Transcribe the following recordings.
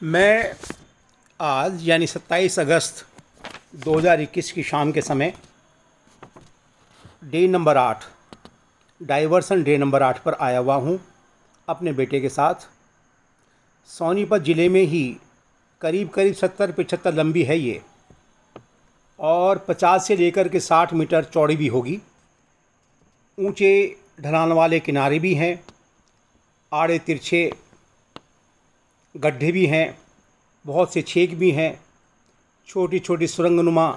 मैं आज यानी 27 अगस्त 2021 की शाम के समय day number 8 diversion day number 8 पर आया हुआ हूँ अपने बेटे के साथ। सोनीपत ज़िले में ही करीब 70-75 लंबी है ये और 50 से लेकर के 60 मीटर चौड़ी भी होगी। ऊंचे ढलान वाले किनारे भी हैं, आड़े तिरछे गड्ढे भी हैं, बहुत से छेद भी हैं, छोटी छोटी सुरंगनुमा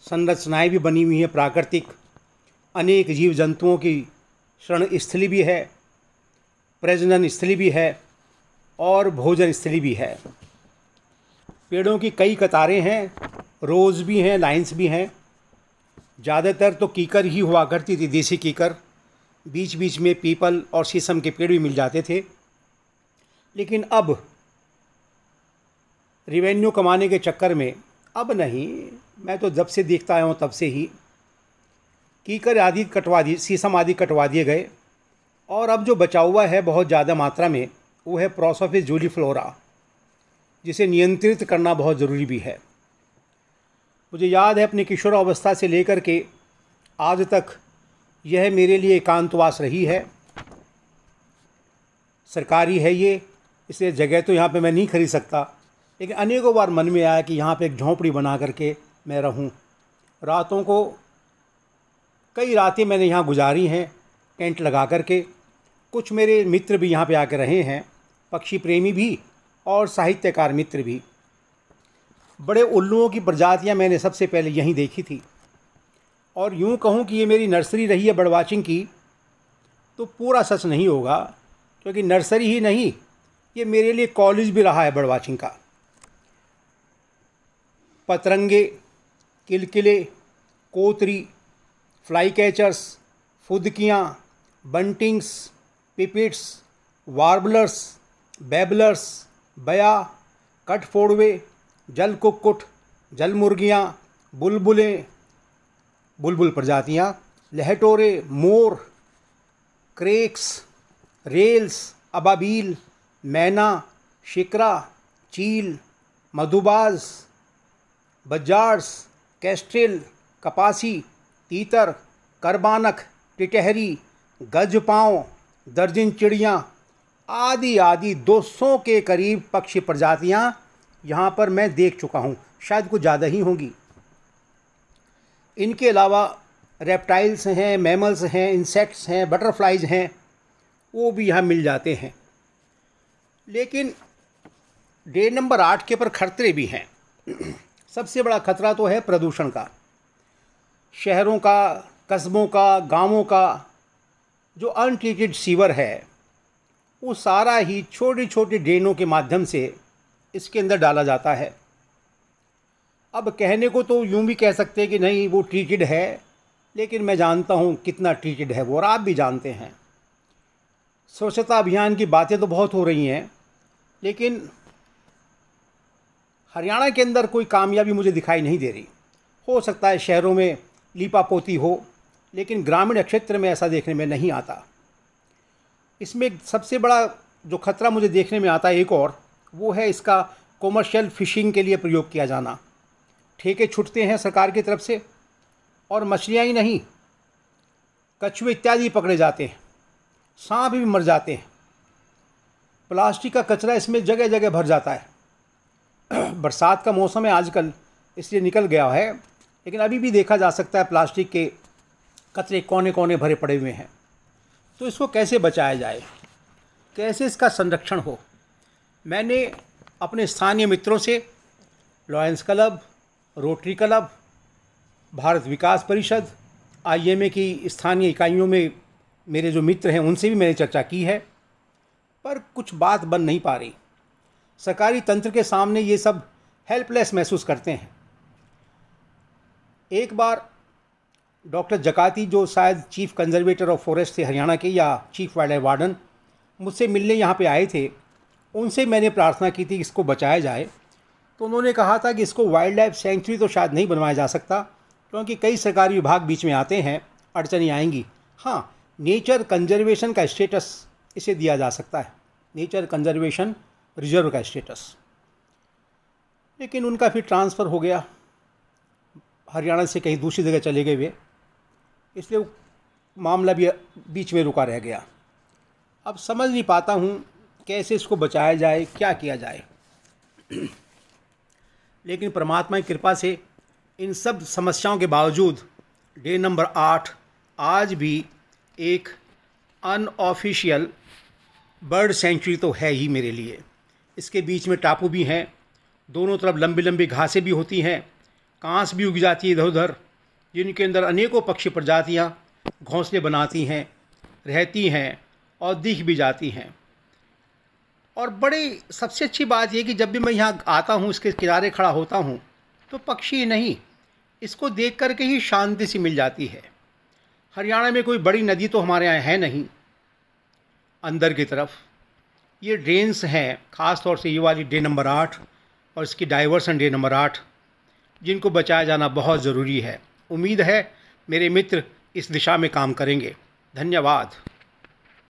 संरचनाएं भी बनी हुई हैं प्राकृतिक। अनेक जीव जंतुओं की शरण स्थली भी है, प्रजनन स्थली भी है और भोजन स्थली भी है। पेड़ों की कई कतारें हैं, रोज़ भी हैं, लाइन्स भी हैं। ज़्यादातर तो कीकर ही हुआ करती थी, देसी कीकर। बीच बीच में पीपल और शीशम के पेड़ भी मिल जाते थे, लेकिन अब रिवेन्यू कमाने के चक्कर में अब नहीं, मैं तो जब से देखता आया हूँ तब से ही कीकर आदि कटवा दिए, शीशम आदि कटवा दिए गए। और अब जो बचा हुआ है बहुत ज़्यादा मात्रा में वो है प्रोसोफिस जूलीफ्लोरा, जिसे नियंत्रित करना बहुत ज़रूरी भी है। मुझे याद है अपनी किशोरावस्था से लेकर के आज तक यह मेरे लिए एकांतवास रही है। सरकारी है ये, इसलिए जगह तो यहाँ पे मैं नहीं खरीद सकता, लेकिन अनेकों बार मन में आया कि यहाँ पे एक झोंपड़ी बना करके मैं रहूँ। रातों को कई रातें मैंने यहाँ गुजारी हैं टेंट लगा करके। कुछ मेरे मित्र भी यहाँ पे आके रहे हैं, पक्षी प्रेमी भी और साहित्यकार मित्र भी। बड़े उल्लुओं की प्रजातियाँ मैंने सबसे पहले यहीं देखी थी। और यूँ कहूँ कि ये मेरी नर्सरी रही है बर्ड वाचिंग की, तो पूरा सच नहीं होगा, क्योंकि नर्सरी ही नहीं, ये मेरे लिए कॉलेज भी रहा है बर्ड वाचिंग का। पतरंगे, किलकिले, कोतरी, फ्लाई कैचर्स, फुदकियाँ, बंटिंग्स, पिपिट्स, वार्बलर्स, बैबलर्स, बया, कटफोड़वे, जल कुक्कुट, जल मुर्गियाँ, बुलबुलें, बुलबुल प्रजातियाँ, लहटोरे, मोर, क्रेक्स, रेल्स, अबाबील, मैना, शिकरा, चील, मधुबाज, बजार्स, कैस्ट्रेल, कपासी, तीतर, करबानक, टिटहरी, गजपाँव, दर्जन चिड़ियाँ आदि आदि 200 के करीब पक्षी प्रजातियाँ यहाँ पर मैं देख चुका हूँ, शायद कुछ ज़्यादा ही होंगी। इनके अलावा रेप्टाइल्स हैं, मैमल्स हैं, इंसेक्ट्स हैं, बटरफ्लाइज हैं, वो भी यहाँ मिल जाते हैं। लेकिन डे नंबर 8 के पर खतरे भी हैं। सबसे बड़ा खतरा तो है प्रदूषण का। शहरों का, कस्बों का, गांवों का जो अनट्रीटेड सीवर है, वो सारा ही छोटी छोटी ड्रेनों के माध्यम से इसके अंदर डाला जाता है। अब कहने को तो यूँ भी कह सकते हैं कि नहीं वो ट्रीटेड है, लेकिन मैं जानता हूँ कितना ट्रीटेड है वो, और आप भी जानते हैं। स्वच्छता अभियान की बातें तो बहुत हो रही हैं, लेकिन हरियाणा के अंदर कोई कामयाबी मुझे दिखाई नहीं दे रही। हो सकता है शहरों में लीपापोती हो, लेकिन ग्रामीण क्षेत्र में ऐसा देखने में नहीं आता। इसमें सबसे बड़ा जो खतरा मुझे देखने में आता है एक और, वो है इसका कॉमर्शियल फ़िशिंग के लिए प्रयोग किया जाना। ठेके छूटते हैं सरकार की तरफ से, और मछलियाँ ही नहीं, कछुए इत्यादि पकड़े जाते हैं, सांप भी मर जाते हैं। प्लास्टिक का कचरा इसमें जगह जगह भर जाता है। बरसात का मौसम है आजकल, इसलिए निकल गया है, लेकिन अभी भी देखा जा सकता है प्लास्टिक के कचरे कोने कोने भरे पड़े हुए हैं। तो इसको कैसे बचाया जाए, कैसे इसका संरक्षण हो। मैंने अपने स्थानीय मित्रों से, Lions Club, Rotary Club, Bharat Vikas Parishad, IMA की स्थानीय इकाइयों में मेरे जो मित्र हैं उनसे भी मैंने चर्चा की है, पर कुछ बात बन नहीं पा रही। सरकारी तंत्र के सामने ये सब हेल्पलेस महसूस करते हैं। एक बार डॉक्टर जकाती, जो शायद चीफ कंजर्वेटर ऑफ फॉरेस्ट थे हरियाणा के, या चीफ वाइल्ड लाइफ वार्डन, मुझसे मिलने यहाँ पे आए थे। उनसे मैंने प्रार्थना की थी कि इसको बचाया जाए। तो उन्होंने कहा था कि इसको वाइल्ड लाइफ सेंचुरी तो शायद नहीं बनवाया जा सकता, क्योंकि कई सरकारी विभाग बीच में आते हैं, अड़चनें आएंगी। हाँ, नेचर कंजर्वेशन का स्टेटस इसे दिया जा सकता है, नेचर कंजर्वेशन रिजर्व का स्टेटस। लेकिन उनका फिर ट्रांसफ़र हो गया, हरियाणा से कहीं दूसरी जगह चले गए वे, इसलिए वो मामला भी बीच में रुका रह गया। अब समझ नहीं पाता हूँ कैसे इसको बचाया जाए, क्या किया जाए। लेकिन परमात्मा की कृपा से इन सब समस्याओं के बावजूद डे नंबर 8 आज भी एक अनऑफिशियल बर्ड सेंचुरी तो है ही मेरे लिए। इसके बीच में टापू भी हैं, दोनों तरफ लंबी लंबी घासें भी होती हैं, कांस भी उग जाती है इधर उधर, जिनके अंदर अनेकों पक्षी प्रजातियाँ घोंसले बनाती हैं, रहती हैं और दिख भी जाती हैं। और बड़ी सबसे अच्छी बात यह कि जब भी मैं यहाँ आता हूँ, इसके किनारे खड़ा होता हूँ, तो पक्षी नहीं, इसको देख कर के ही शांति सी मिल जाती है। हरियाणा में कोई बड़ी नदी तो हमारे यहाँ है नहीं अंदर की तरफ, ये ड्रेन्स हैं, ख़ास तौर से ये वाली डे नंबर 8 और इसकी डाइवर्सन डे नंबर 8, जिनको बचाया जाना बहुत ज़रूरी है। उम्मीद है मेरे मित्र इस दिशा में काम करेंगे। धन्यवाद।